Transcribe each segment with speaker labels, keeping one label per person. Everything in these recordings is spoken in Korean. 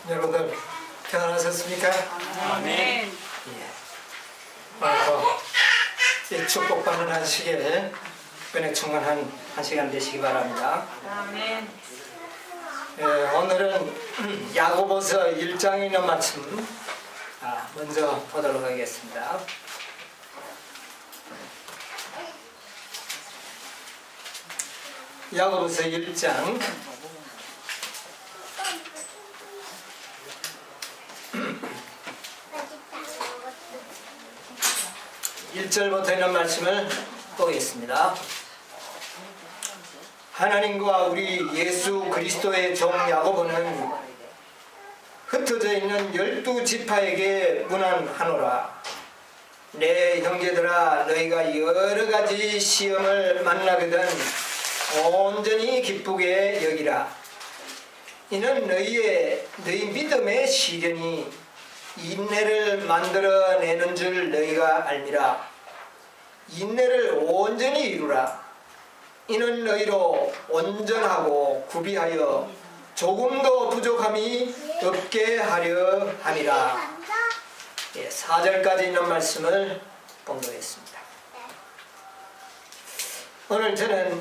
Speaker 1: 여러분들 평안하셨습니까?
Speaker 2: 아멘.
Speaker 1: 이 축복받는 한 시기에 은혜 충만한 한 시간 되시기 바랍니다.
Speaker 2: 아멘.
Speaker 1: 오늘은 야고보서 1장에 있는 말씀 먼저 보도록 하겠습니다. 야고보서 1장 1절부터 있는 말씀을 보겠습니다. 하나님과 우리 예수 그리스도의 종 야고보는 흩어져 있는 12지파에게 문안하노라. 내 형제들아, 너희가 여러 가지 시험을 만나거든 온전히 기쁘게 여기라. 이는 너희 믿음의 시련이 인내를 만들어내는 줄 너희가 알미라. 인내를 온전히 이루라. 이는 너희로 온전하고 구비하여 조금도 부족함이 없게 하려 함이라. 4절까지 있는 말씀을 봉독했습니다. 오늘 저는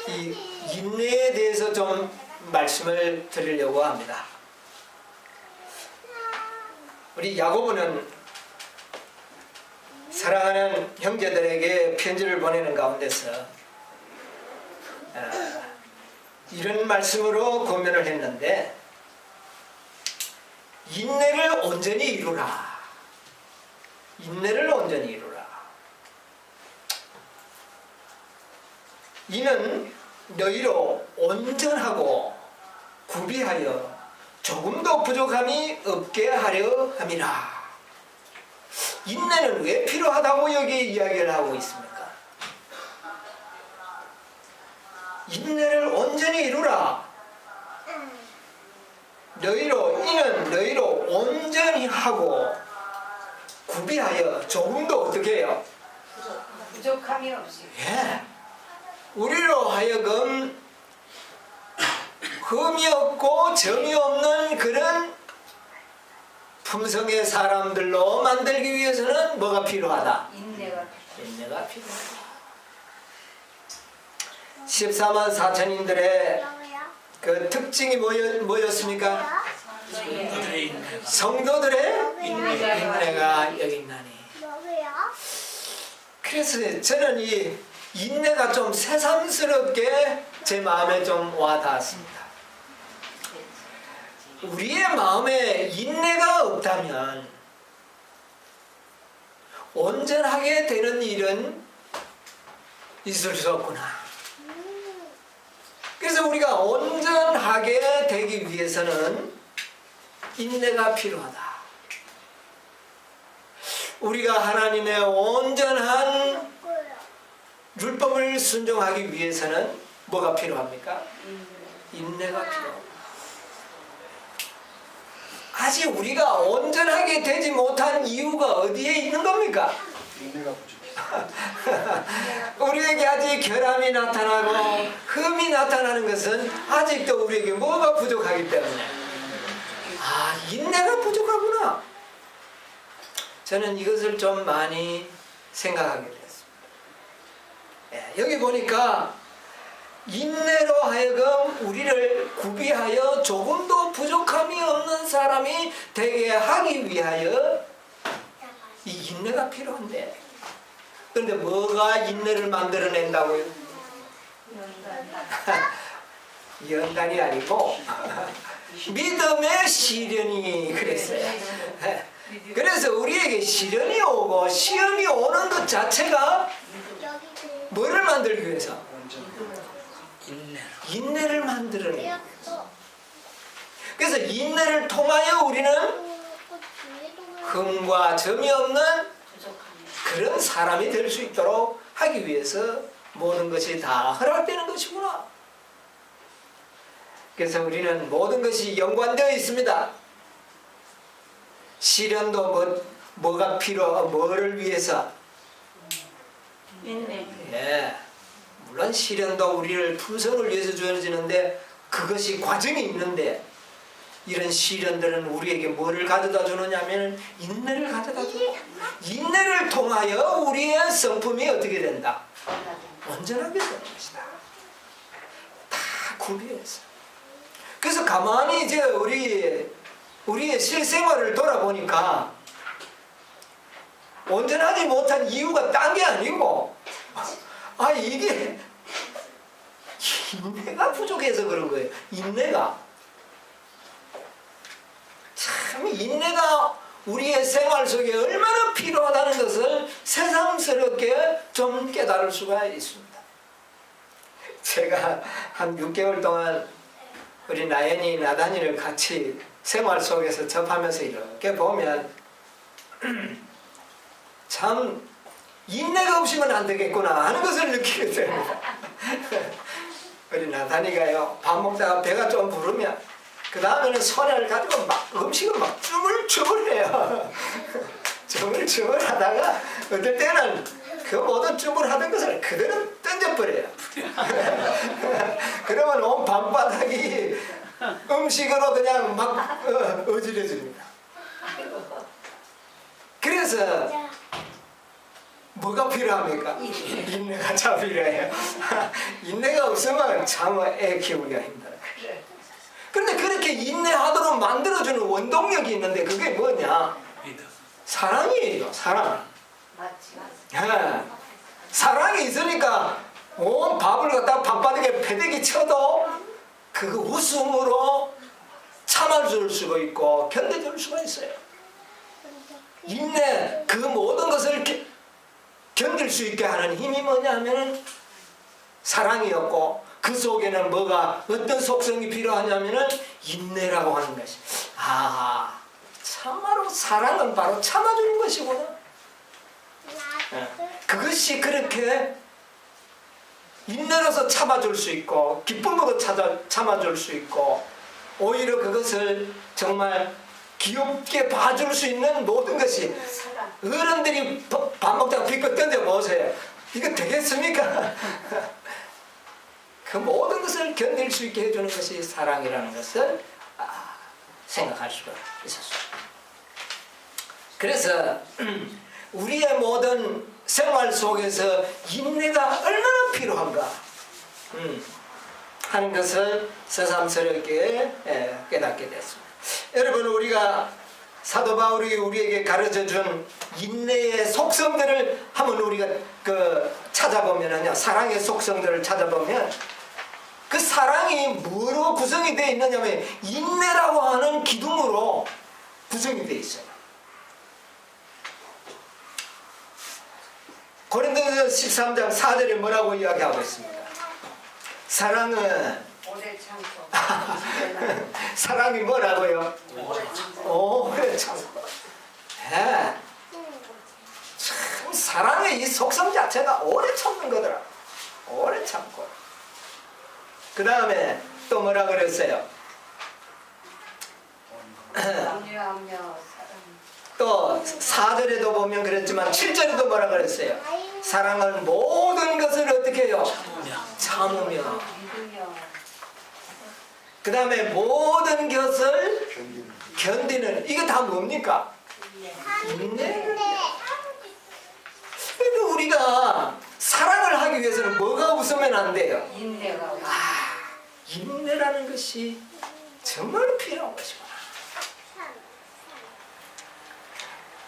Speaker 1: 이 인내에 대해서 좀 말씀을 드리려고 합니다. 우리 야고보는 사랑하는 형제들에게 편지를 보내는 가운데서 이런 말씀으로 권면을 했는데, 인내를 온전히 이루라. 인내를 온전히 이루라. 이는 너희로 온전하고 구비하여 조금도 부족함이 없게 하려 함이라. 인내는 왜 필요하다고 여기 이야기를 하고 있습니까? 인내를 온전히 이루라. 이는 너희로 온전히 하고 구비하여 조금도 어떻게 해요?
Speaker 2: 부족함이 없이.
Speaker 1: 우리로 하여금 흠이 없고 점이 없는 그런 품성의 사람들로 만들기 위해서는 뭐가 필요하다?
Speaker 2: 인내가
Speaker 1: 필요하다. 14만 4천인들의 그 특징이 뭐였습니까? 성도들의 인내가 여기 있나니. 그래서 저는 이 인내가 좀 새삼스럽게 제 마음에 좀 와닿았습니다. 우리의 마음에 인내가 없다면 온전하게 되는 일은 있을 수 없구나. 그래서 우리가 온전하게 되기 위해서는 인내가 필요하다. 우리가 하나님의 온전한 율법을 순종하기 위해서는 뭐가 필요합니까? 인내가 필요합니다. 아직 우리가 온전하게 되지 못한 이유가 어디에 있는 겁니까?
Speaker 3: 인내가 부족해.
Speaker 1: 우리에게 아직 결함이 나타나고 흠이 나타나는 것은 아직도 우리에게 뭐가 부족하기 때문에, 인내가 부족하구나. 저는 이것을 좀 많이 생각하게 됐습니다. 여기 보니까 인내로 하여금 우리를 구비하여 조금도 부족함이 없는 사람이 되게 하기 위하여 이 인내가 필요한데, 그런데 뭐가 인내를 만들어낸다고요? 연단이 아니고 믿음의 시련이 그랬어요. 그래서 우리에게 시련이 오고 시험이 오는 것 자체가 뭐를 만들기 위해서? 인내를 만들어내요. 그래서 인내를 통하여 우리는 흠과 점이 없는 그런 사람이 될 수 있도록 하기 위해서 모든 것이 다 허락되는 것이구나. 그래서 우리는 모든 것이 연관되어 있습니다. 시련도 뭐가 뭐를 위해서?
Speaker 2: 인내.
Speaker 1: 물론 시련도 우리를 품성을 위해서 주어지는데 그것이 과정이 있는데, 이런 시련들은 우리에게 뭐를 가져다 주느냐면 인내를 가져다 주고, 인내를 통하여 우리의 성품이 어떻게 된다? 온전하게 되는 것이다. 다 구비해서. 그래서 가만히 이제 우리의 실생활을 돌아보니까 온전하지 못한 이유가 딴 게 아니고, 이게 인내가 부족해서 그런 거예요. 인내가. 참 인내가 우리의 생활 속에 얼마나 필요하다는 것을 새삼스럽게 좀 깨달을 수가 있습니다. 제가 한 6개월 동안 우리 나연이, 나단이를 같이 생활 속에서 접하면서 이렇게 보면 참 인내가 없으면 안 되겠구나 하는 것을 느끼게 됩니다. 우리 나단이가요, 밥 먹다가 배가 좀 부르면 그 다음에는 손을 가지고 막 음식을 막 주물주물해요. 주물주물하다가 어떨 때는 그 모든 주물하던 것을 그대로 던져버려요. 그러면 온 방바닥이 음식으로 그냥 막 어지러집니다. 그래서 뭐가 필요합니까? 인내가 참 필요해요. 인내가 없으면 참 애 키우기가 힘들어요. 그런데 그렇게 인내하도록 만들어주는 원동력이 있는데 그게 뭐냐? 사랑이에요. 사랑. 네. 사랑이 있으니까 온 밥을 갖다 방바닥에 패대기 쳐도 그 웃음으로 참아줄 수가 있고 견뎌줄 수가 있어요. 인내, 그 모든 것을 견딜 수 있게 하는 힘이 뭐냐 하면은 사랑이었고, 그 속에는 뭐가, 어떤 속성이 필요하냐면은 인내라고 하는 것이. 참말로 사랑은 바로 참아주는 것이구나. 그것이 그렇게 인내로서 참아줄 수 있고, 기쁨으로 참아줄 수 있고, 오히려 그것을 정말 귀엽게 봐줄 수 있는 모든 것이, 어른들이 밥 먹다가 비껏 던져보세요. 이거 되겠습니까? 그 모든 것을 견딜 수 있게 해주는 것이 사랑이라는 것을 생각할 수가 있었습니다. 그래서 우리의 모든 생활 속에서 인내가 얼마나 필요한가 하는 것을 새삼스럽게 깨닫게 됐습니다. 여러분, 우리가 사도 바울이 우리에게 가르쳐준 인내의 속성들을 한번 우리가 찾아보면요, 사랑의 속성들을 찾아보면 그 사랑이 뭐로 구성이 되어 있느냐면 인내라고 하는 기둥으로 구성이 되어 있어요. 고린도서 13장 4절에 뭐라고 이야기하고 있습니까? 사랑은
Speaker 2: 오래 참고.
Speaker 1: 사랑이 뭐라고요? 오래 참고. 네. 참 사랑의 이 속성 자체가 오래 참는 거더라. 오래 참고. 그 다음에 또 뭐라 그랬어요?
Speaker 2: 강요하며
Speaker 1: 또 4절에도 보면 그랬지만 7절에도 뭐라 그랬어요? 사랑은 모든 것을 어떻게 해요? 참으며.
Speaker 2: 믿으며.
Speaker 1: 그 다음에 모든 것을 견디는. 이게 다 뭡니까? 인내. 그러니까 우리가 사랑을 하기 위해서는 뭐가 없으면 안 돼요?
Speaker 2: 인내가.
Speaker 1: 인내라는 것이 정말 필요한 것이구나.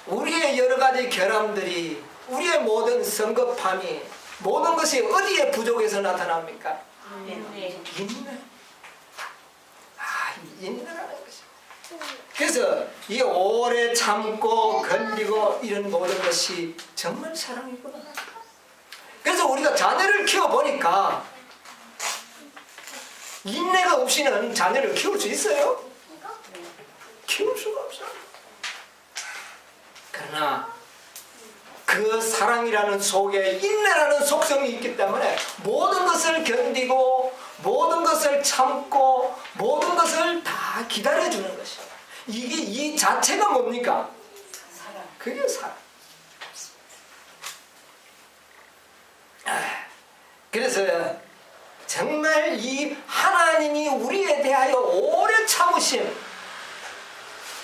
Speaker 1: 우리의 여러 가지 결함들이, 우리의 모든 성급함이, 모든 것이 어디에 부족해서 나타납니까?
Speaker 2: 인내.
Speaker 1: 인내. 인내라는 것이. 그래서 이 오래 참고 견디고 이런 모든 것이 정말 사랑이구나. 그래서 우리가 자녀를 키워보니까 인내가 없이는 자녀를 키울 수 있어요? 키울 수가 없어요. 그러나 그 사랑이라는 속에 인내라는 속성이 있기 때문에 모든 것을 견디고 모든 것을 참고 모든 것을 다 기다려주는 것이에요. 이게 이 자체가 뭡니까?
Speaker 2: 사랑.
Speaker 1: 그게 사랑. 그래서 정말 이 하나님이 우리에 대하여 오래 참으심,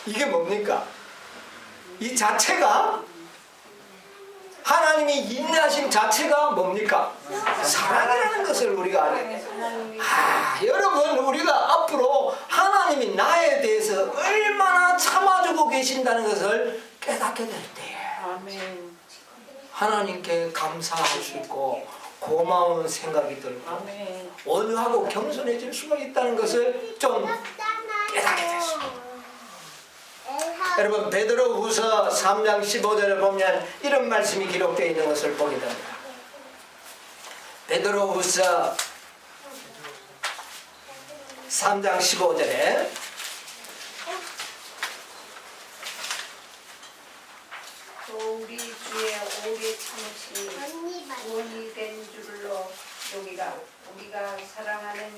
Speaker 1: 이게 뭡니까? 이 자체가 하나님이 인내하신 자체가 뭡니까? 사랑이라는 것을 우리가 알아야 돼요. 여러분, 우리가 앞으로 하나님이 나에 대해서 얼마나 참아주고 계신다는 것을 깨닫게 될 때
Speaker 3: 아멘.
Speaker 1: 하나님께 감사할 수 있고 고마운 생각이 들고
Speaker 3: 아멘.
Speaker 1: 온유하고 겸손해질 수가 있다는 것을 좀 깨닫게 됐습니다. 여러분, 베드로후서 3장 15절을 보면 이런 말씀이 기록되어 있는 것을 보게 됩니다. 베드로후서 3장 15절에
Speaker 2: 또 우리 주의 오래 참으심이 구원이 된 줄로 여기라. 우리가 사랑하는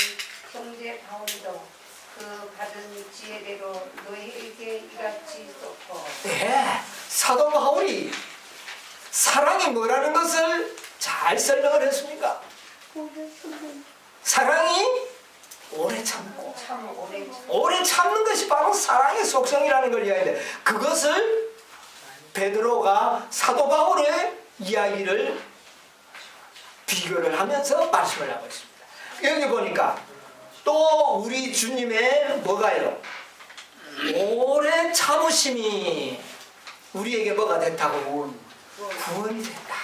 Speaker 2: 형제 바울도 그 받은 지혜대로 너희에게 이같이 썼고.
Speaker 1: 네, 사도 바울이 사랑이 뭐라는 것을 잘 설명을 했습니까? 사랑이 오래 참고
Speaker 2: 참 오래
Speaker 1: 오래 참는 것이 바로 사랑의 속성이라는 걸 이야기해야 돼. 그것을 베드로가 사도 바울의 이야기를 비교를 하면서 말씀을 하고 있습니다. 여기 보니까 또 우리 주님의 뭐가요? 오래 참으심이 우리에게 뭐가 됐다고? 구원이 됐다.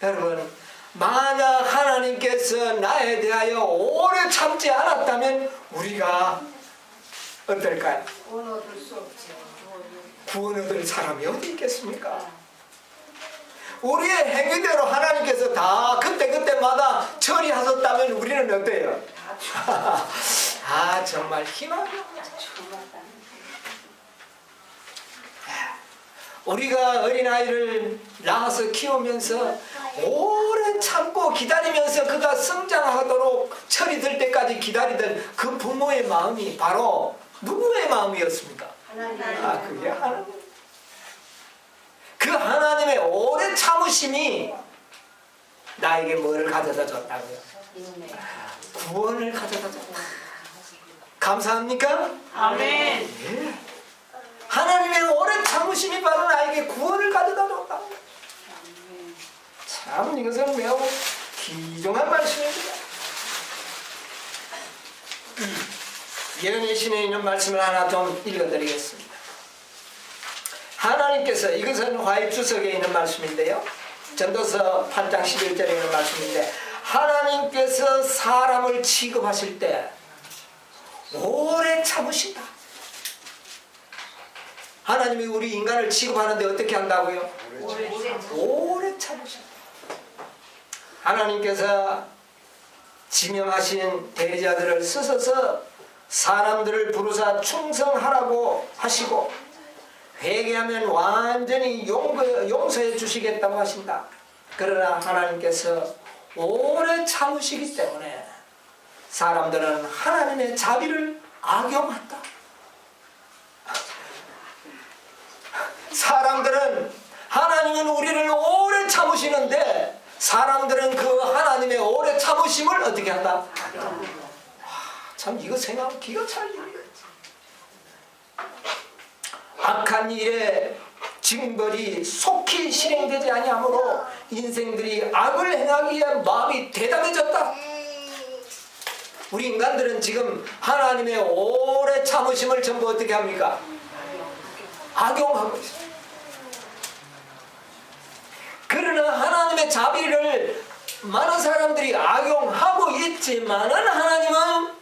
Speaker 1: 여러분, 만약 하나님께서 나에 대하여 오래 참지 않았다면 우리가 어떨까요?
Speaker 2: 구원 얻을 수 없죠.
Speaker 1: 구원 얻을 사람이 어디 있겠습니까? 우리의 행위대로 하나님께서 다 그때그때마다 처리하셨다면 우리는 어때요? 정말 희망이 없냐. 우리가 어린아이를 낳아서 키우면서 오래 참고 기다리면서 그가 성장하도록 처리될 때까지 기다리던 그 부모의 마음이 바로 누구의 마음이었습니까?
Speaker 2: 하나님.
Speaker 1: 그게 하나님. 그 하나님의 오래 참으심이 나에게 뭐를 가져다 줬다고요? 구원을 가져다 줬다. 감사합니까?
Speaker 3: 아멘.
Speaker 1: 예. 하나님의 오래 참으심이 바로 나에게 구원을 가져다 줬다. 참, 이것은 매우 귀중한 말씀입니다. 예언의 신에 있는 말씀을 하나 좀 읽어드리겠습니다. 하나님께서, 이것은 화입주석에 있는 말씀인데요, 전도서 8장 11절에 있는 말씀인데, 하나님께서 사람을 취급하실 때 오래 참으신다. 하나님이 우리 인간을 취급하는데 어떻게 한다고요? 오래 참으신다. 하나님께서 지명하신 대리자들을 쓰셔서 사람들을 부르사 충성하라고 하시고 회개하면 완전히 용서해 주시겠다고 하신다. 그러나 하나님께서 오래 참으시기 때문에 사람들은 하나님의 자비를 악용한다. 사람들은, 하나님은 우리를 오래 참으시는데 사람들은 그 하나님의 오래 참으심을 어떻게 한다? 참, 이거 생각하면 기가 찰려요. 악한 일에 징벌이 속히 실행되지 아니하므로 인생들이 악을 행하기 위한 마음이 대담해졌다. 우리 인간들은 지금 하나님의 오래 참으심을 전부 어떻게 합니까? 악용하고 있어요. 그러나 하나님의 자비를 많은 사람들이 악용하고 있지만은 하나님은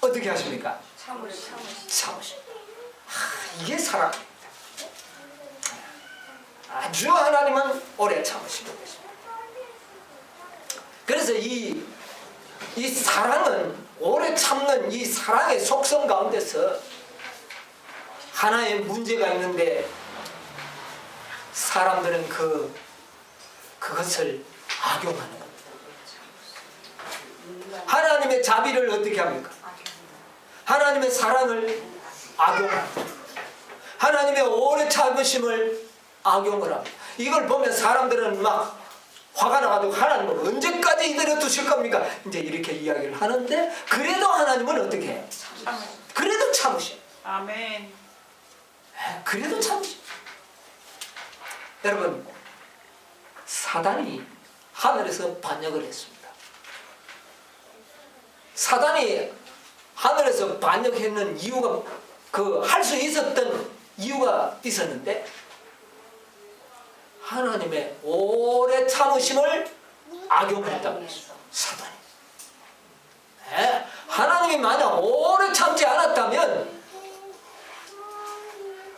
Speaker 1: 어떻게 하십니까? 참으십니다. 이게 사랑입니다. 아주 하나님은 오래 참으십니다. 그래서 이 사랑은, 오래 참는 이 사랑의 속성 가운데서 하나의 문제가 있는데 사람들은 그것을 악용하는 겁니다. 하나님의 자비를 어떻게 합니까? 하나님의 사랑을 악용합니다. 하나님의 오래 참으심을 악용을 합니다. 이걸 보면 사람들은 막 화가 나가지고 하나님은 언제까지 이대로 두실 겁니까? 이제 이렇게 이야기를 하는데 그래도 하나님은 어떻게 해요? 그래도 참으셔.
Speaker 2: 아멘.
Speaker 1: 그래도 참으시. 여러분, 사단이 하늘에서 반역을 했습니다. 사단이 하늘에서 반역했는 이유가 할 수 있었던 이유가 있었는데 하나님의 오래 참으심을 악용했다고 했어요. 사단이. 하나님이 만약 오래 참지 않았다면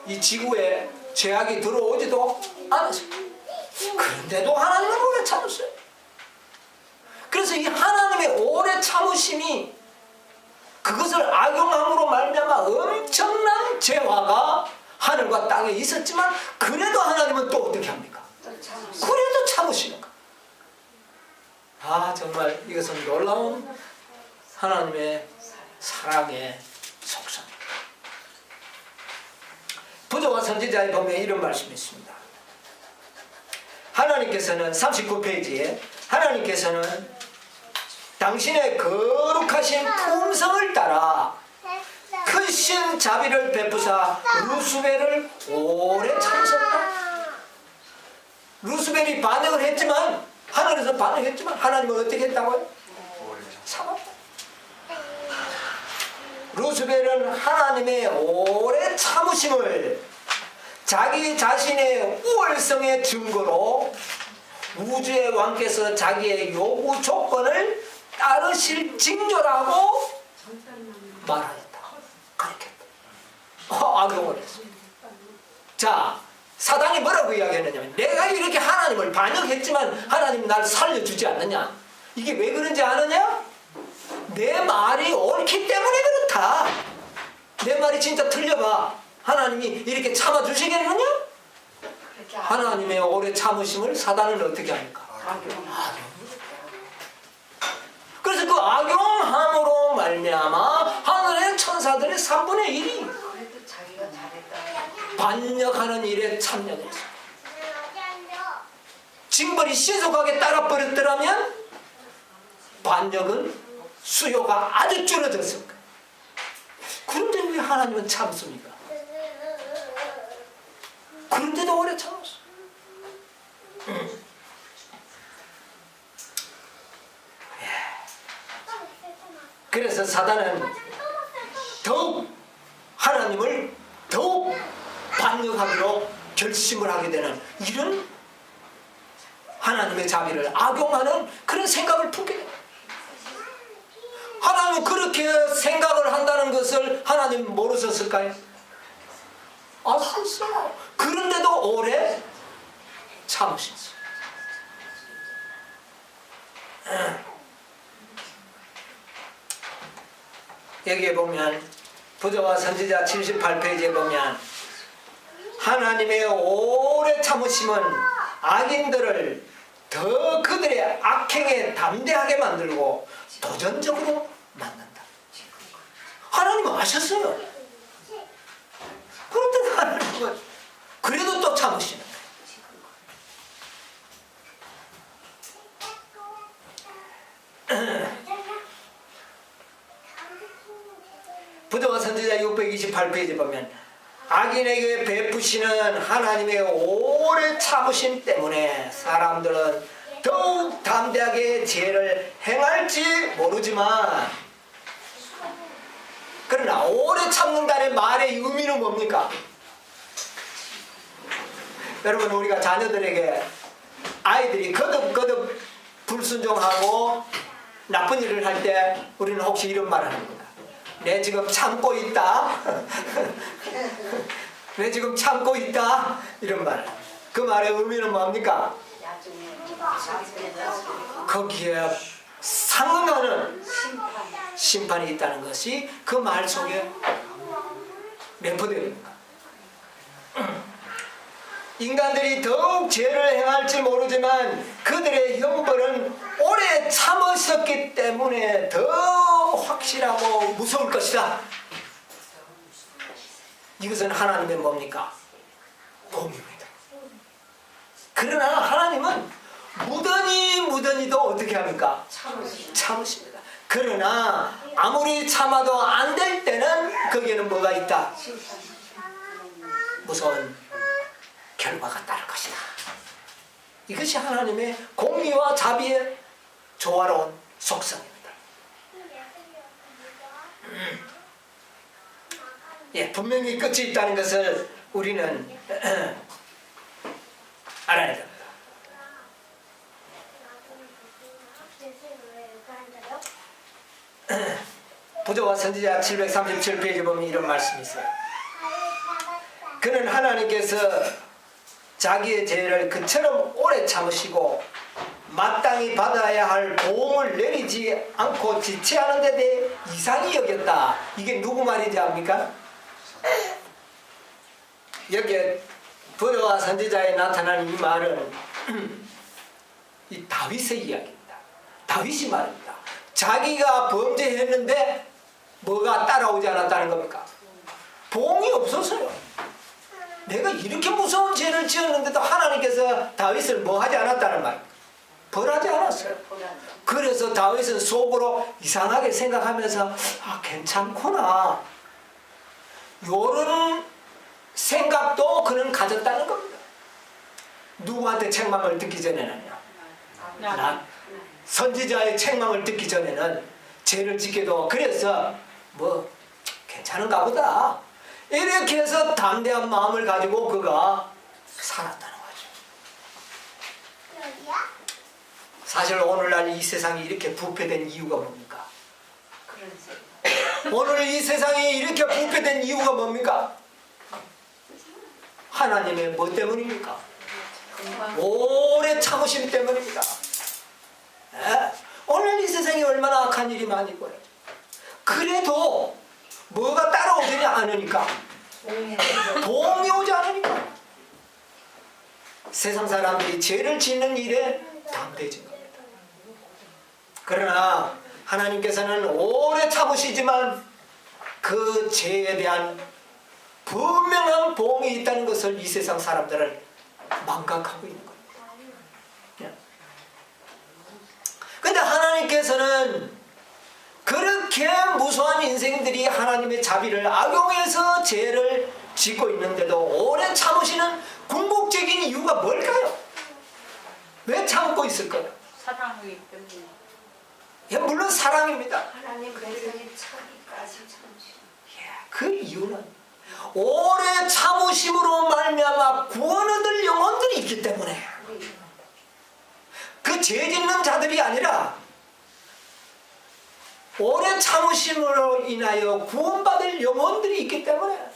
Speaker 1: 이 지구에 죄악이 들어오지도 않았습니다. 그런데도 하나님은 오래 참으셨어요. 그래서 이 하나님의 오래 참으심이 그것을 악용함으로 말미암아 엄청난 재화가 하늘과 땅에 있었지만 그래도 하나님은 또 어떻게 합니까? 그래도 참으시는 거. 정말 이것은 놀라운 하나님의 사랑의 속성입니다. 부조와 선지자에 보면 이런 말씀이 있습니다. 하나님께서는 39페이지에 하나님께서는 당신의 거룩하신 품성을 따라 크신 자비를 베푸사 루스벨을 오래 참으셨다. 루스벨이 반역을 했지만 하늘에서 반역했지만 하나님은 어떻게 했다고요? 참았다. 루스벨은 하나님의 오래 참으심을 자기 자신의 우월성의 증거로 우주의 왕께서 자기의 요구 조건을 따르실 징조라고 말하였다. 가르쳤다. 악용을 했어. 자, 사단이 뭐라고 이야기했느냐면 내가 이렇게 하나님을 반역했지만 하나님이 나를 살려주지 않느냐. 이게 왜 그런지 아느냐? 내 말이 옳기 때문에 그렇다. 내 말이 진짜 틀려봐. 하나님이 이렇게 참아주시겠느냐? 하나님의 오래 참으심을 사단은 어떻게 합니까? 악용. 그래서 그 악용함으로 말미암아 하늘의 천사들의 3분의 1이 반역하는 일에 참여했습니다. 징벌이 신속하게 따라버렸더라면 반역은 수요가 아주 줄어들었을 거예요. 그런데 왜 하나님은 참습니까? 그런데도 오래 참았어. 그래서 사단은 더욱 하나님을 더욱 반역하기로 결심을 하게 되는 이런 하나님의 자비를 악용하는 그런 생각을 품게 됩니다. 하나님은 그렇게 생각을 한다는 것을 하나님 모르셨을까요? 아셨어요. 그런데도 오래 참으셨어요. 여기에 보면 부조와 선지자 78페이지에 보면 하나님의 오래 참으심은 악인들을 더 그들의 악행에 담대하게 만들고 도전적으로 만든다. 하나님은 아셨어요. 그런데 하나님은 그래도 또 참으시는 거예요. 부조와 선지자 628페이지 보면 악인에게 베푸시는 하나님의 오래 참으심 때문에 사람들은 더욱 담대하게 죄를 행할지 모르지만 그러나 오래 참는다는 말의 의미는 뭡니까? 여러분, 우리가 자녀들에게 아이들이 거듭거듭 불순종하고 나쁜 일을 할 때 우리는 혹시 이런 말을 합니다. 내 지금 참고 있다. 내 지금 참고 있다. 이런 말. 그 말의 의미는 뭡니까? 거기에 상응하는 심판이 있다는 것이 그 말 속에 내포됩니다. 인간들이 더욱 죄를 행할지 모르지만 그들의 형벌은 오래 참으셨기 때문에 더 확실하고 무서울 것이다. 이것은 하나님의 뭡니까? 복입니다. 그러나 하나님은 무던히도 어떻게 합니까? 참으십니다. 그러나 아무리 참아도 안 될 때는 거기에는 뭐가 있다? 무서운 결과가 따를 것이다. 이것이 하나님의 공의와 자비의 조화로운 속성입니다. 예, 분명히 끝이 있다는 것을 우리는 알아야 됩니다. 부조와 선지자 737페이지 보면 이런 말씀이 있어요. 그는 하나님께서 자기의 죄를 그처럼 오래 참으시고 마땅히 받아야 할 보응을 내리지 않고 지체하는 데 대해 이상히 여겼다. 이게 누구 말인지 압니까? 여기에 부조와 선지자에 나타난 이 말은 이 다윗의 이야기입니다. 다윗이 말입니다. 자기가 범죄했는데 뭐가 따라오지 않았다는 겁니까? 보응이 없었어요. 내가 이렇게 무서운 죄를 지었는데도 하나님께서 다윗을 뭐 하지 않았다는 말, 벌하지 않았어요. 그래서 다윗은 속으로 이상하게 생각하면서 괜찮구나, 요런 생각도 그는 가졌다는 겁니다. 누구한테 책망을 듣기 전에는요? 선지자의 책망을 듣기 전에는 죄를 짓게도 그래서 뭐 괜찮은가 보다 이렇게 해서 담대한 마음을 가지고 그가 살았다는 거죠. 사실 오늘날 이 세상이 이렇게 부패된 이유가 뭡니까? 오늘 이 세상이 이렇게 부패된 이유가 뭡니까? 하나님의 뭐 때문입니까? 오래 참으심 때문입니다. 오늘 이 세상에 얼마나 악한 일이 많이 벌어져. 그래도 뭐가 따라오지 않으니까, 도움이 오지 않으니까 세상 사람들이 죄를 짓는 일에 담대해진 겁니다. 그러나 하나님께서는 오래 참으시지만 그 죄에 대한 분명한 보응이 있다는 것을 이 세상 사람들은 망각하고 있는 겁니다. 근데 하나님께서는 그렇게 무수한 인생들이 하나님의 자비를 악용해서 죄를 짓고 있는데도 오래 참으시는 궁극적인 이유가 뭘까요? 왜 참고 있을까요?
Speaker 2: 사랑이기 때문에.
Speaker 1: 예, 물론 사랑입니다.
Speaker 2: 하나님 백성이 차기까지 참으시는.
Speaker 1: 그 이유는 오래 참으심으로 말미암아 구원 얻을 영혼들이 있기 때문에, 그 죄 짓는 자들이 아니라 오래 참으심으로 인하여 구원받을 영혼들이 있기 때문에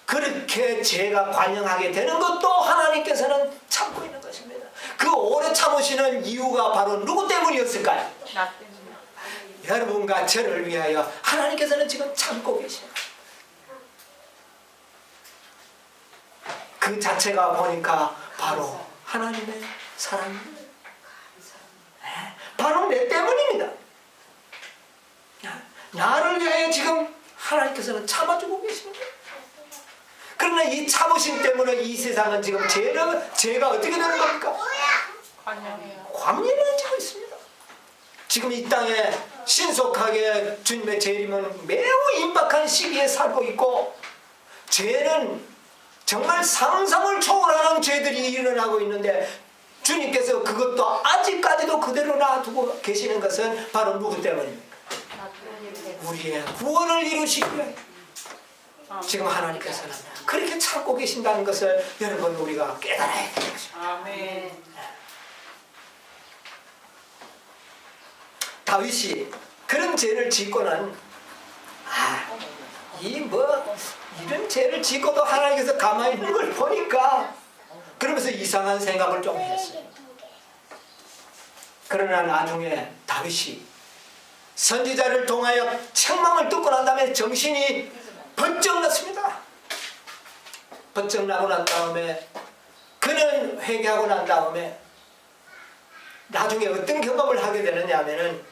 Speaker 1: 그렇게 죄가 관영하게 되는 것도 하나님께서는 참고 있는 것입니다. 그 오래 참으시는 이유가 바로 누구 때문이었을까요?
Speaker 2: 나 때문에.
Speaker 1: 여러분과 저를 위하여 하나님께서는 지금 참고 계십니다. 그 자체가 보니까 바로 하나님의 사랑입니다. 바로 내 때문입니다. 나를 위하여 지금 하나님께서는 참아주고 계십니다. 그러나 이 참으심 때문에 이 세상은 지금 죄가 어떻게 되는 겁니까? 광야해지고 있습니다. 지금 이 땅에 신속하게 주님의 재림은 매우 임박한 시기에 살고 있고, 죄는 정말 상상을 초월하는 죄들이 일어나고 있는데 주님께서 그것도 아직까지도 그대로 놔두고 계시는 것은 바로 누구 때문입니까? 우리의 구원을 이루시기 위해 지금 하나님께서는 그렇게 참고 계신다는 것을 여러분 우리가 깨달아야 되는 것입니다.
Speaker 2: 아멘.
Speaker 1: 다윗이 그런 죄를 짓고는 이런 죄를 짓고도 하나님께서 가만히 있는 걸 보니까 그러면서 이상한 생각을 좀 했어요. 그러나 나중에 다윗이 선지자를 통하여 책망을 듣고 난 다음에 정신이 번쩍 났습니다. 번쩍 나고 난 다음에 그는 회개하고 난 다음에 나중에 어떤 경험을 하게 되느냐 하면은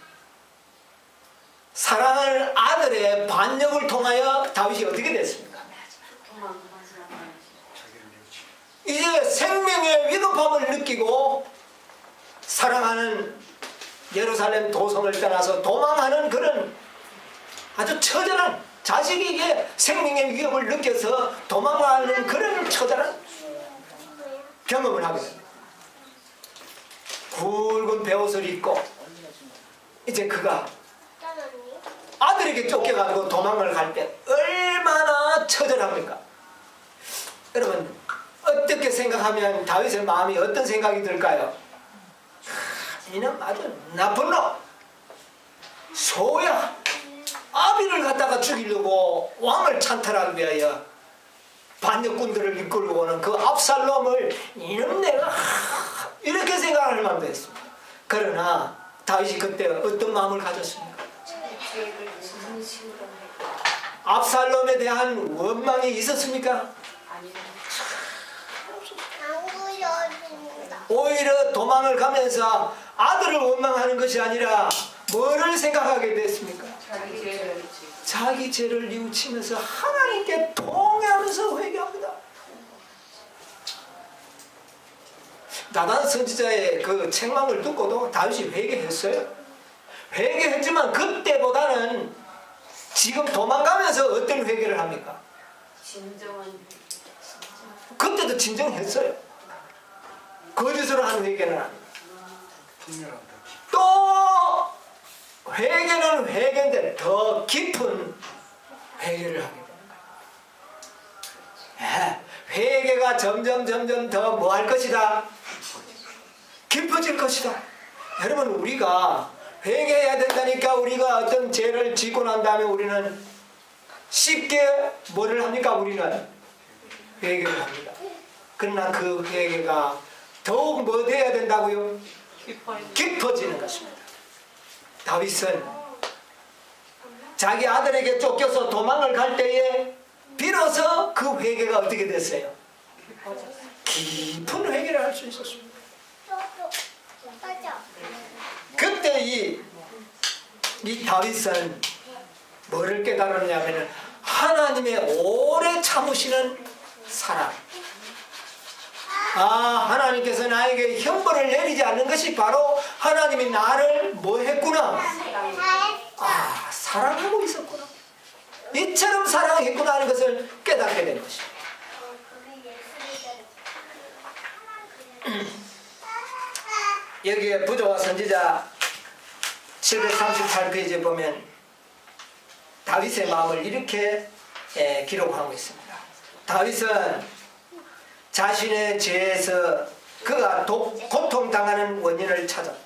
Speaker 1: 사랑하는 아들의 반역을 통하여 다윗이 어떻게 됐습니까? 이제 생명의 위급함을 느끼고 사랑하는 예루살렘 도성을 떠나서 도망하는 그런 아주 처절한, 자식에게 생명의 위협을 느껴서 도망가는 그런 처절한 경험을 하게 됩니다. 굵은 베옷을 입고 이제 그가 아들에게 쫓겨가지고 도망을 갈 때 얼마나 처절합니까? 여러분 어떻게 생각하면 다윗의 마음이 어떤 생각이 들까요? 이놈 아주 나쁜 놈, 소야, 아비를 갖다가 죽이려고 왕을 찬탈하기 위하여 반역군들을 이끌고 오는 그 압살롬을 이놈 내가 이렇게 생각할 마음도 했습니다. 그러나 다윗이 그때 어떤 마음을 가졌습니까?
Speaker 2: 죄를 진심으로 했다.
Speaker 1: 압살롬에 대한 원망이 있었습니까?
Speaker 2: 아니면
Speaker 1: 오히려 도망을 가면서 아들을 원망하는 것이 아니라 뭐를 생각하게 됐습니까?
Speaker 2: 자기 죄를
Speaker 1: 자기 죄를 뉘우치면서 하나님께 통회하면서 회개합니다. 나단 선지자의 그 책망을 듣고도 다윗이 회개했어요. 회개했지만 그때보다는 지금 도망가면서 어떤 회개를 합니까?
Speaker 2: 진정한
Speaker 1: 그때도 진정했어요. 거짓으로 한 회개는 아닙니다. 또 회개는 회개인데 더 깊은 회개를 하게 됩니다. 회개가 점점 더 뭐 할 것이다? 깊어질 것이다. 여러분 우리가 회개해야 된다니까 우리가 어떤 죄를 짓고 난 다음에 우리는 쉽게 뭐를 합니까? 우리는 회개를 합니다. 그러나 그 회개가 더욱 뭐 돼야 된다고요? 깊어지는 것입니다. 다윗은 자기 아들에게 쫓겨서 도망을 갈 때에 비로소 그 회개가 어떻게 됐어요? 깊은 회개를 할 수 있었습니다. 그때 이 다윗은 뭐를 깨달았냐면 하나님의 오래 참으시는 사랑. 하나님께서 나에게 형벌을 내리지 않는 것이 바로 하나님이 나를 뭐 했구나? 사랑하고 있었구나. 이처럼 사랑했구나 하는 것을 깨닫게 된 것입니다. 여기에 부조와 선지자 738페이지에 보면 다윗의 마음을 이렇게 기록하고 있습니다. 다윗은 자신의 죄에서 그가 고통당하는 원인을 찾았다.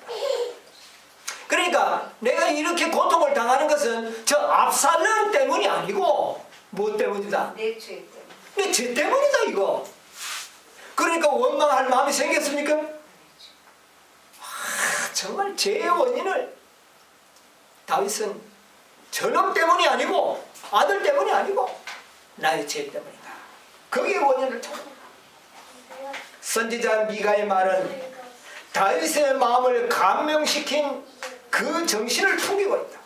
Speaker 1: 그러니까 내가 이렇게 고통을 당하는 것은 저 압살롬 때문이 아니고 뭐 때문이다?
Speaker 2: 내 죄 때문에.
Speaker 1: 내 죄 때문이다 이거. 그러니까 원망할 마음이 생겼습니까? 정말 죄의 원인을 다윗은 저놈 때문이 아니고 아들 때문이 아니고 나의 죄 때문이다. 거기에 원인을 찾았다. 선지자 미가의 말은 다윗의 마음을 감명시킨 그 정신을 풍기고 있다.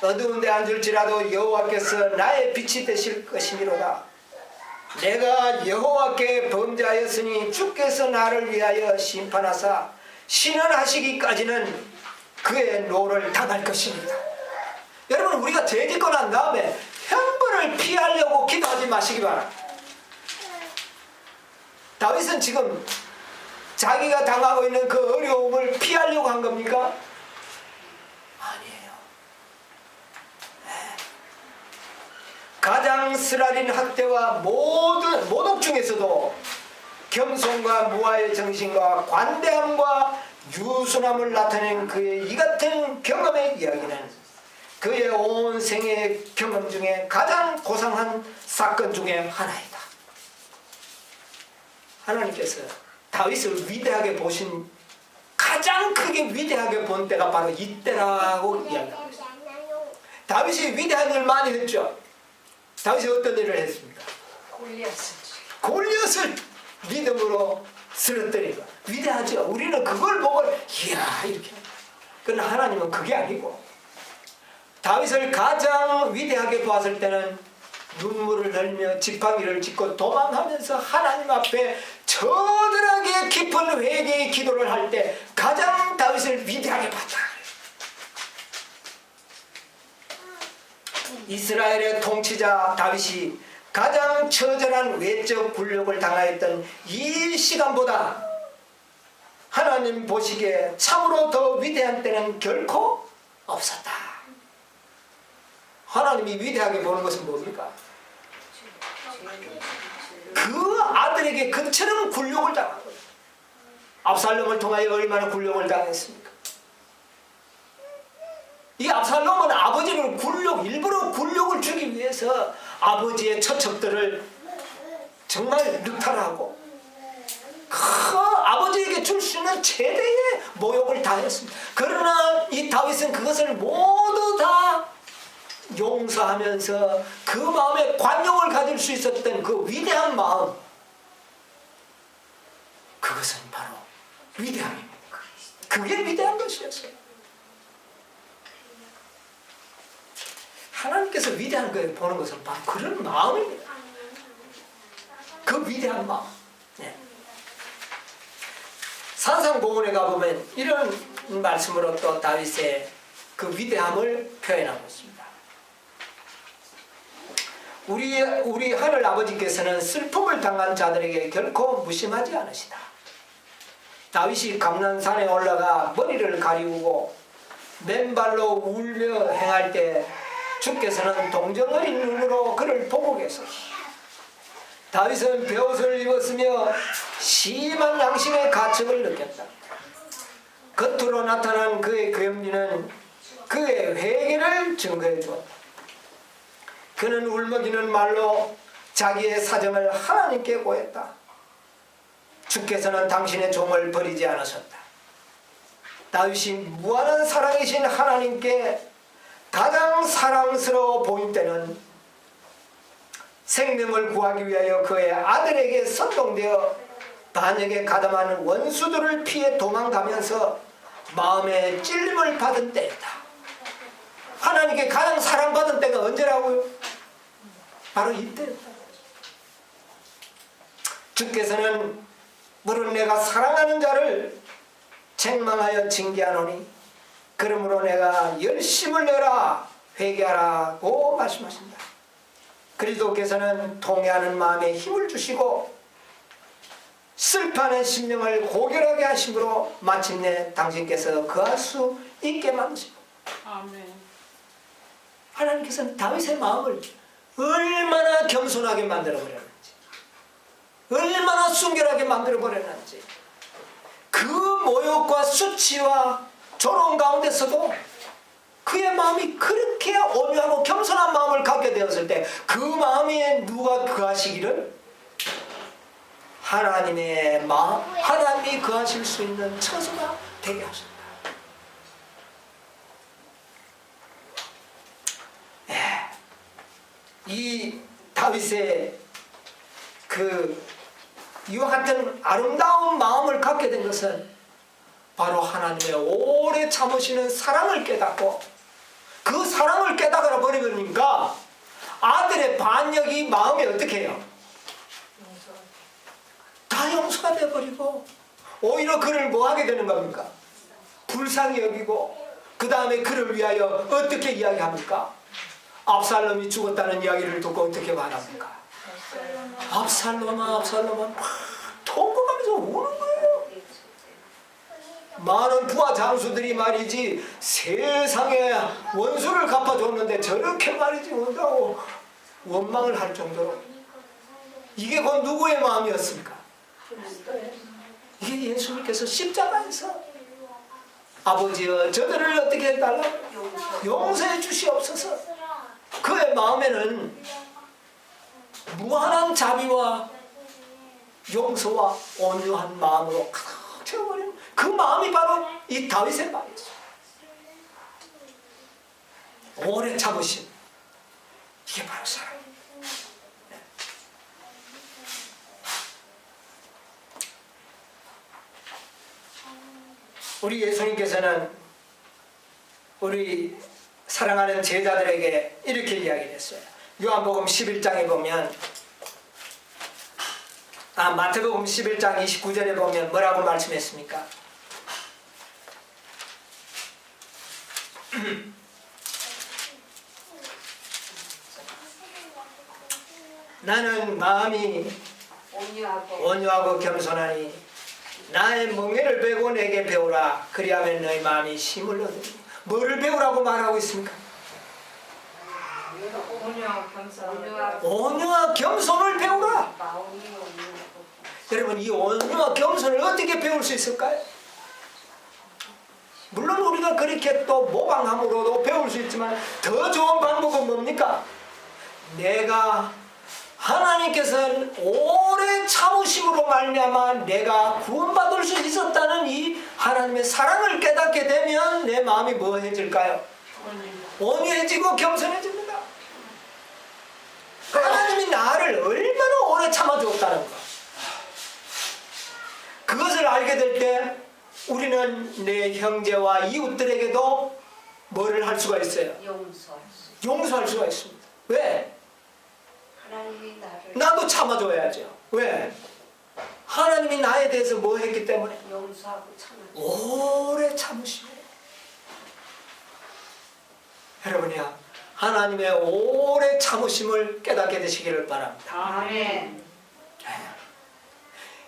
Speaker 1: 어두운 데 앉을지라도 여호와께서 나의 빛이 되실 것이미로다. 내가 여호와께 범죄하였으니 주께서 나를 위하여 심판하사 신원하시기까지는 그의 노를 당할 것입니다. 여러분 우리가 죄 짓고 난 다음에 형벌을 피하려고 기도하지 마시기 바랍니다. 다윗은 지금 자기가 당하고 있는 그 어려움을 피하려고 한 겁니까? 아니에요. 가장 쓰라린 학대와 모독 중에서도 겸손과 무아의 정신과 관대함과 유순함을 나타낸 그의 이 같은 경험의 이야기는 그의 온 생의 경험 중에 가장 고상한 사건 중에 하나이다. 하나님께서 다윗을 위대하게 보신 가장 크게 위대하게 본 때가 바로 이때라고 이야기하고 있습니다. 다윗이 위대한 일 많이 했죠. 다윗이 어떤 일을 했습니까? 골리앗을 믿음으로 쓰러뜨리고 위대하죠. 우리는 그걸 보고 이야 이렇게. 그러나 하나님은 그게 아니고 다윗을 가장 위대하게 보았을 때는 눈물을 흘리며 지팡이를 짚고 도망하면서 하나님 앞에 처절하게 깊은 회개의 기도를 할 때 가장 다윗을 위대하게 이스라엘의 통치자 다윗이 가장 처절한 외적 굴욕을 당하였던 이 시간보다 하나님 보시기에 참으로 더 위대한 때는 결코 없었다. 하나님이 위대하게 보는 것은 뭡니까? 그 아들에게 그처럼 굴욕을 당한 거예요. 압살롬을 통하여 얼마나 굴욕을 당했습니까? 이 압살롬은 아버지를 일부러 굴욕을 주기 위해서 아버지의 처첩들을 정말 늑탈하고 아버지에게 줄 수 있는 최대의 모욕을 당했습니다. 그러나 이 다윗은 그것을 모두 다 용서하면서 그 마음에 관용을 가질 수 있었던 그 위대한 마음, 그것은 바로 위대함입니다. 그게 위대한 것이었어요. 하나님께서 위대한 걸 보는 것은 바로 그런 마음입니다. 그 위대한 마음. 네. 산상공원에 가보면 이런 말씀으로 또 다윗의 그 위대함을 표현하고 있습니다. 우리 하늘 아버지께서는 슬픔을 당한 자들에게 결코 무심하지 않으시다. 다윗이 감난산에 올라가 머리를 가리우고 맨발로 울며 행할 때 주께서는 동정어린 눈으로 그를 보고 계소서. 다윗은 베옷을 입었으며 심한 양심의 가책을 느꼈다. 겉으로 나타난 그의 괴음리는 그의 회개를 증거해 주었다. 그는 울먹이는 말로 자기의 사정을 하나님께 고했다. 주께서는 당신의 종을 버리지 않으셨다. 다윗이 무한한 사랑이신 하나님께 가장 사랑스러워 보일 때는 생명을 구하기 위하여 그의 아들에게 선동되어 반역에 가담하는 원수들을 피해 도망가면서 마음의 찔림을 받은 때였다. 하나님께 가장 사랑받은 때가 언제라고요? 바로 이때였다. 주께서는 물은 내가 사랑하는 자를 책망하여 징계하노니 그러므로 내가 열심을 내라 회개하라고 말씀하신다. 그리스도께서는 통회하는 마음에 힘을 주시고 슬퍼하는 심령을 고결하게 하심으로 마침내 당신께서 거할 수 있게 만드시고.
Speaker 2: 아멘.
Speaker 1: 하나님께서는 다윗의 마음을 얼마나 겸손하게 만들어버렸는지, 얼마나 순결하게 만들어버렸는지, 그 모욕과 수치와 조롱 가운데서도 그의 마음이 그렇게 온유하고 겸손한 마음을 갖게 되었을 때 그 마음에 누가 거하시기를? 하나님의 마음, 하나님이 거하실 수 있는 처소가 되게 하셨다. 이 다윗의 이와 같은 아름다운 마음을 갖게 된 것은 바로 하나님의 오래 참으시는 사랑을 깨닫고 그 사랑을 깨달아 버리니까 아들의 반역이 마음에 어떻게 해요? 다 용서가 되어버리고 오히려 그를 뭐 하게 되는 겁니까? 불쌍히 여기고 그 다음에 그를 위하여 어떻게 이야기합니까? 압살롬이 죽었다는 이야기를 듣고 어떻게 말합니까? 압살롬아 압살롬아 막 통곡하면서 우는 거예요. 많은 부하 장수들이 말이지 세상에 원수를 갚아줬는데 저렇게 말이지 온다고 원망을 할 정도로. 이게 곧 누구의 마음이었습니까? 이게 예수님께서 십자가에서 아버지여 저들을 어떻게 해달라? 용서해 주시옵소서. 그의 마음에는 무한한 자비와 용서와 온유한 마음으로 가득 채워버린 그 마음이 바로 이 다윗의 마음이었어요. 오래 참으신 이게 바로 사랑. 우리 예수님께서는 우리 사랑하는 제자들에게 이렇게 이야기를 했어요. 요한복음 11장에 보면 마태복음 11장 29절에 보면 뭐라고 말씀했습니까? 나는 마음이
Speaker 2: 온유하고
Speaker 1: 온유하고 겸손하니 나의 멍에를 베고 내게 배우라. 그리하면 너희 마음이 힘을 얻으리. 뭐를 배우라고 말하고 있습니까?
Speaker 2: 온유하고 겸손하고
Speaker 1: 온유와 겸손을 배우라.
Speaker 2: 마음이 온유하고
Speaker 1: 여러분, 이 온유와 겸손을 어떻게 배울 수 있을까요? 물론 우리가 그렇게 또 모방함으로도 배울 수 있지만 더 좋은 방법은 뭡니까? 내가 하나님께서는 오래 참으심으로 말미암아 내가 구원받을 수 있었다는 이 하나님의 사랑을 깨닫게 되면 내 마음이 뭐해질까요? 온유해지고 겸손해집니다. 하나님이 나를 얼마나 오래 참아주었다는 것, 그것을 알게 될 때 우리는 내 형제와 이웃들에게도 뭐를 할 수가 있어요?
Speaker 2: 용서할 수
Speaker 1: 용서할 수가 있습니다. 왜?
Speaker 2: 하나님이 나를
Speaker 1: 나도 참아줘야죠. 왜? 하나님이 나에 대해서 뭐 했기 때문에?
Speaker 2: 용서하고 참아줘
Speaker 1: 오래 참으시고. 여러분이야, 하나님의 오래 참으심을 깨닫게 되시기를 바랍니다.
Speaker 2: 아멘.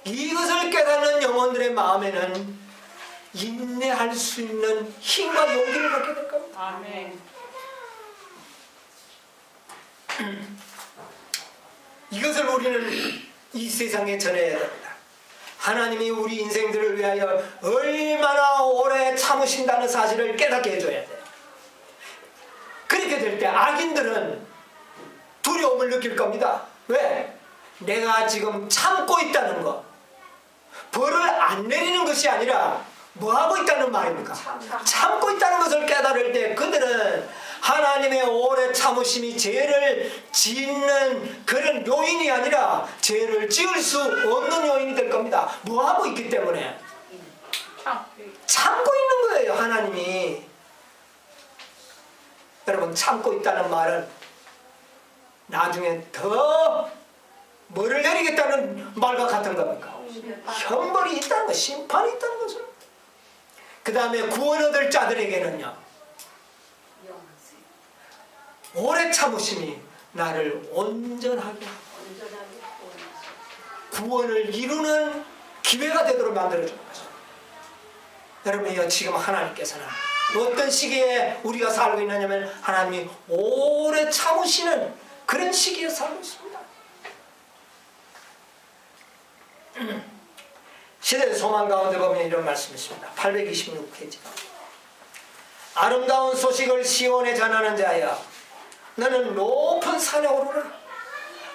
Speaker 1: 이것을 깨닫는 영혼들의 마음에는 인내할 수 있는 힘과 용기를 갖게 될 겁니다.
Speaker 2: 아멘.
Speaker 1: 이것을 우리는 이 세상에 전해야 됩니다. 하나님이 우리 인생들을 위하여 얼마나 오래 참으신다는 사실을 깨닫게 해줘야 돼요. 그렇게 될 때 악인들은 두려움을 느낄 겁니다. 왜? 내가 지금 참고 있다는 것, 벌을 안 내리는 것이 아니라 뭐 하고 있다는 말입니까? 참고 있다는 것을 깨달을 때 그들은 하나님의 오래 참으심이 죄를 짓는 그런 요인이 아니라 죄를 지을 수 없는 요인이 될 겁니다. 뭐 하고 있기 때문에? 참고 있는 거예요, 하나님이. 여러분, 참고 있다는 말은 나중에 더 뭐를 내리겠다는 말과 같은 겁니까? 형벌이 있다는 것, 심판이 있다는 것을. 그 다음에 구원 얻을 자들에게는요, 오래 참으심이 나를 온전하게 구원을 이루는 기회가 되도록 만들어주는 것입니다. 여러분이요, 지금 하나님께서는 어떤 시기에 우리가 살고 있느냐면 하나님이 오래 참으시는 그런 시기에 살고 있습니다. 시대의 소망 가운데 보면 이런 말씀이 있습니다. 826페이지. 아름다운 소식을 시온에 전하는 자여, 너는 높은 산에 오르라.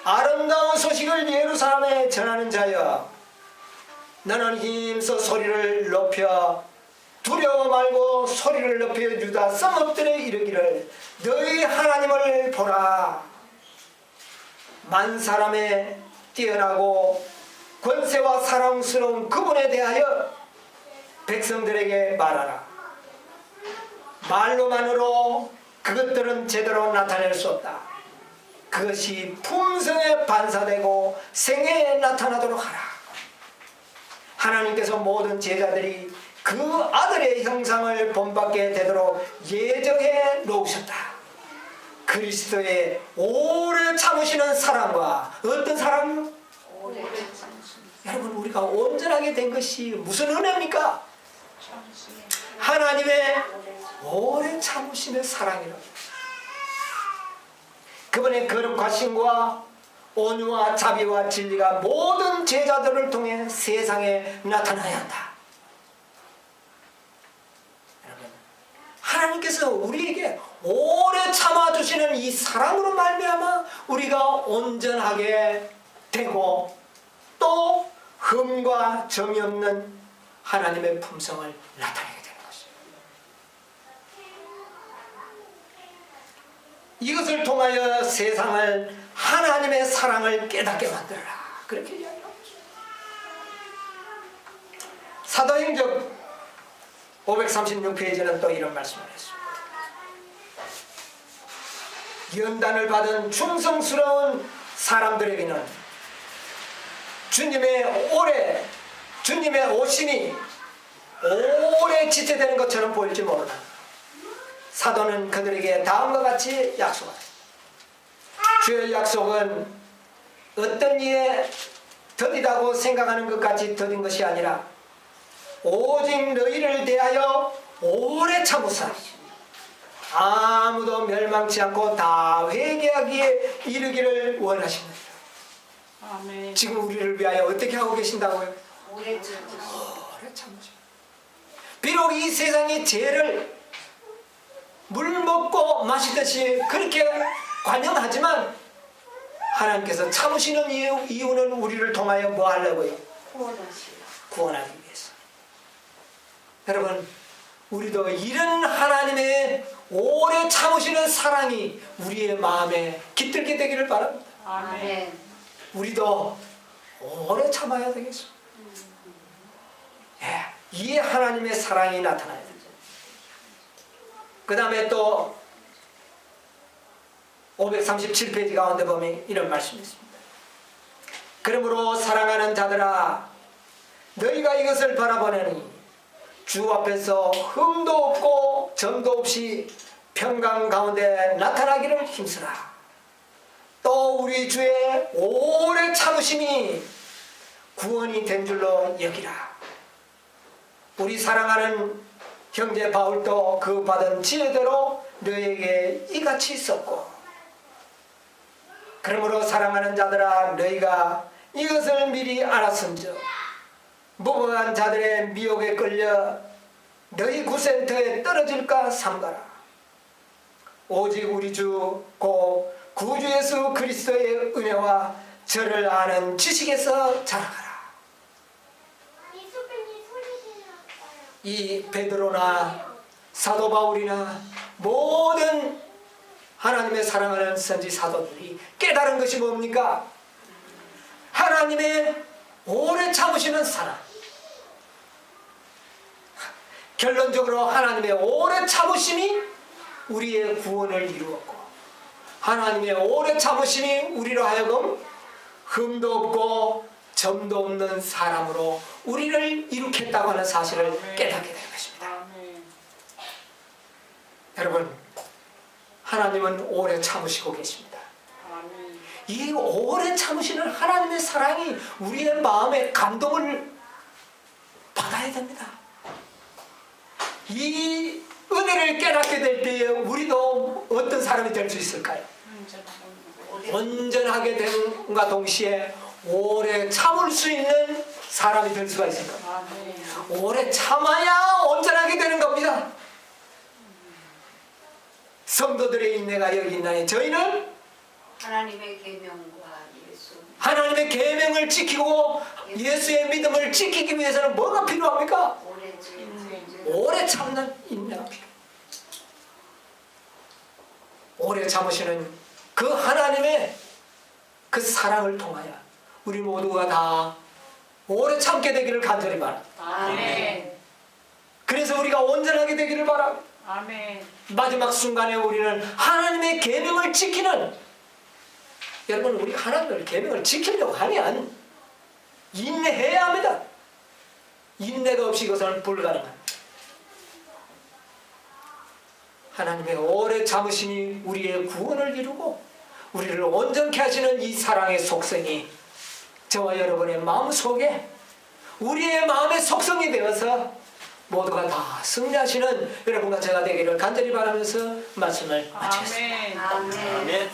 Speaker 1: 아름다운 소식을 예루살렘에 전하는 자여, 너는 힘써 소리를 높여 두려워 말고 소리를 높여 유다 성읍들에 이르기를 너희 하나님을 보라. 만 사람의 뛰어나고 권세와 사랑스러운 그분에 대하여 백성들에게 말하라. 말로만으로 그것들은 제대로 나타낼 수 없다. 그것이 품성에 반사되고 생애에 나타나도록 하라. 하나님께서 모든 제자들이 그 아들의 형상을 본받게 되도록 예정해 놓으셨다. 그리스도의 오래 참으시는 사랑과 어떤 사랑이요?
Speaker 2: 오래 참으시는
Speaker 1: 여러분, 우리가 온전하게 된 것이 무슨 은혜입니까? 하나님의 오래 참으심의 사랑이라고. 그분의 거룩한 신과 온유와 자비와 진리가 모든 제자들을 통해 세상에 나타나야 한다. 여러분, 하나님께서 우리에게 오래 참아주시는 이 사랑으로 말미암아 우리가 온전하게 되고 또 흠과 점이 없는 하나님의 품성을 나타내게 되는 것입니다. 이것을 통하여 세상을 하나님의 사랑을 깨닫게 만들어라. 그렇게 이야기합니다. 사도행전 536페이지는 또 이런 말씀을 했습니다. 연단을 받은 충성스러운 사람들에게는 주님의 오심이 오래 지체되는 것처럼 보일지 모르나 사도는 그들에게 다음과 같이 약속하다. 주의 약속은 어떤 일에 더디다고 생각하는 것 같이 더딘 것이 아니라 오직 너희를 대하여 오래 참으사 아무도 멸망치 않고 다 회개하기에 이르기를 원하십니다.
Speaker 3: 아멘.
Speaker 1: 지금 우리를 위하여 어떻게 하고 계신다고요?
Speaker 2: 오래 참으시고
Speaker 1: 오래 참으시고. 비록 이 세상이 죄를 물 먹고 마시듯이 그렇게 관영하지만 하나님께서 참으시는 이유는 우리를 통하여 뭐 하려고요?
Speaker 2: 구원하시고
Speaker 1: 구원하기 위해서. 여러분, 우리도 이런 하나님의 오래 참으시는 사랑이 우리의 마음에 깃들게 되기를 바랍니다.
Speaker 3: 아멘.
Speaker 2: 아멘.
Speaker 1: 우리도 오래 참아야 되겠습니다. 예, 이 하나님의 사랑이 나타나야 되죠. 그 다음에 또 537페이지 가운데 보면 이런 말씀이 있습니다. 그러므로 사랑하는 자들아 너희가 이것을 바라보느니 주 앞에서 흠도 없고 점도 없이 평강 가운데 나타나기를 힘쓰라. 또 우리 주의 오래 참으심이 구원이 된 줄로 여기라. 우리 사랑하는 형제 바울도 그 받은 지혜대로 너에게 이같이 있었고, 그러므로 사랑하는 자들아 너희가 이것을 미리 알았은즉 무고한 자들의 미혹에 끌려 너희 구센터에 떨어질까 삼가라. 오직 우리 주 곧 구주 예수 그리스도의 은혜와 저를 아는 지식에서 자라가라. 이 베드로나 사도 바울이나 모든 하나님의 사랑하는 선지 사도들이 깨달은 것이 뭡니까? 하나님의 오래 참으시는 사랑. 결론적으로 하나님의 오래 참으심이 우리의 구원을 이루었고, 하나님의 오래 참으심이 우리로 하여금 흠도 없고 점도 없는 사람으로 우리를 이룩했다고 하는 사실을 깨닫게 된 것입니다.
Speaker 3: 아멘.
Speaker 1: 여러분, 하나님은 오래 참으시고 계십니다.
Speaker 3: 아멘.
Speaker 1: 이 오래 참으시는 하나님의 사랑이 우리의 마음에 감동을 받아야 됩니다. 이 은혜를 깨닫게 될 때에 우리도 어떤 사람이 될 수 있을까요? 온전하게 됨과 동시에 오래 참을 수 있는 사람이 될 수가 있을까요?
Speaker 3: 아멘.
Speaker 1: 오래 참아야 온전하게 되는 겁니다. 성도들의 인내가 여기 있나니 저희는
Speaker 2: 하나님의 계명과 예수
Speaker 1: 하나님의 계명을 지키고 예수의 믿음을 지키기 위해서는 뭐가 필요합니까?
Speaker 2: 오래 참으시고
Speaker 1: 오래 참는 인내가 필요합니다. 오래 참으시는 그 하나님의 그 사랑을 통하여 우리 모두가 다 오래 참게 되기를 간절히 바랍니다.
Speaker 3: 아멘.
Speaker 1: 그래서 우리가 온전하게 되기를 바랍니다.
Speaker 3: 아멘.
Speaker 1: 마지막 순간에 우리는 하나님의 계명을 지키는, 여러분, 우리 하나님의 계명을 지키려고 하면 인내해야 합니다. 인내가 없이 이것은 불가능합니다. 하나님의 오래 참으심이 우리의 구원을 이루고 우리를 온전케 하시는 이 사랑의 속성이 저와 여러분의 마음속에 우리의 마음의 속성이 되어서 모두가 다 승리하시는 여러분과 제가 되기를 간절히 바라면서 말씀을 마치겠습니다.
Speaker 3: 아멘.
Speaker 2: 아멘.
Speaker 1: 아멘.